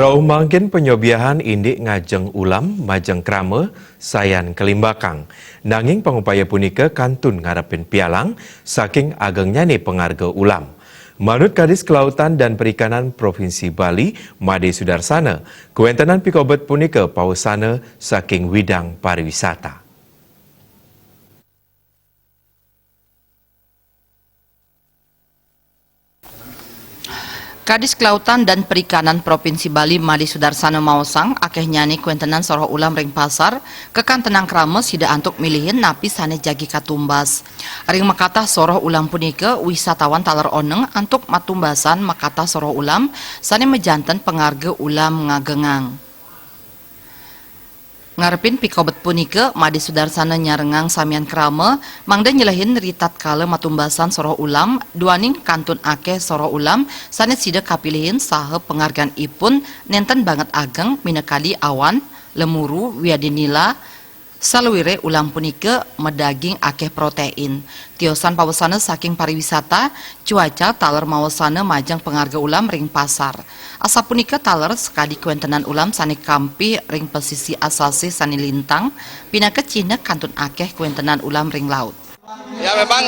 Rauh mangkin penyobiahan indik ngajeng ulam majeng krame sayan kelimbakang. Nanging pengupaya punika kantun ngarepin pialang saking agengnya nih pengarga ulam. Manut Kadis Kelautan dan Perikanan Provinsi Bali, Made Sudarsana, kewentenan pikobet punika pausana saking widang pariwisata. Kadis Kelautan dan Perikanan Provinsi Bali Made Sudarsana maosang akeh nyani kuentenan soroh ulam ring pasar kekan tenang krame sida antuk milihin napi sane jagi katumbas. Ring makatah soroh ulam punika wisatawan taler oneng antuk matumbasan makatah soroh ulam sane mejanten pengarga ulam ngagengang. Ngarepin pikobet punika Made Sudarsana nyarengang samian krame mangda nyelehin ritat kala matumbasan soroh ulam duaning kantun akeh soroh ulam sanes sida kapilihin saha penghargaan ipun nenten banget ageng minekali awan lemuru wiadinila saluwire ulam punika medaging akeh protein. Tiosan pawesana saking pariwisata cuaca taler mawasana majang pengarga ulam ring pasar. Asa punika taler sekadi kuentenan ulam sane kampi ring pesisi asasi sane lintang pinaka cina kantun akeh kuentenan ulam ring laut. Ya memang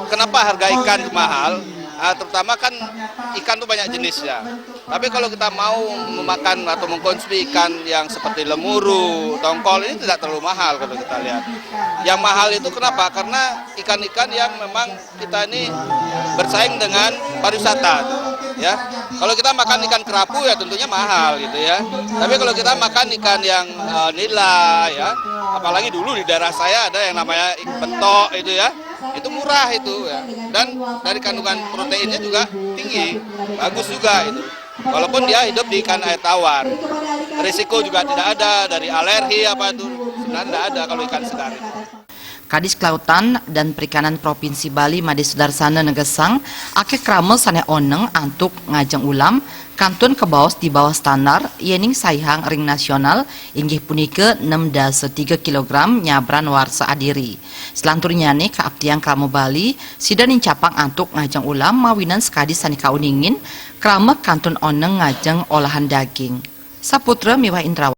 kenapa harga ikan mahal? Terutama kan ikan itu banyak jenisnya. Tapi kalau kita mau memakan atau mengkonsumsi ikan yang seperti lemuru, tongkol ini tidak terlalu mahal kalau kita lihat. Yang mahal itu kenapa? Karena ikan-ikan yang memang kita ini bersaing dengan pariwisata, ya. Kalau kita makan ikan kerapu ya tentunya mahal gitu ya. Tapi kalau kita makan ikan yang nila, ya, apalagi dulu di daerah saya ada yang namanya bentok itu ya. Itu murah itu ya, dan dari kandungan proteinnya juga tinggi, bagus juga itu. Walaupun dia hidup di ikan air tawar, risiko juga tidak ada dari alergi apa itu, sebenarnya tidak ada kalau ikan segar itu. Kadis Kelautan dan Perikanan Provinsi Bali Made Sudarsana negesang akeh krame sane oneng antuk ngajeng ulam kantun kebaos di bawah standar yening saihang ring nasional inggih punika 6,3 kg nyabran warsa adiri. Selanturnya nih keabdian krame Bali sida nincapang antuk ngajeng ulam mawinan sekadi sani kauningin krame kantun oneng ngajeng olahan daging. Saputra Miwah Indrawan.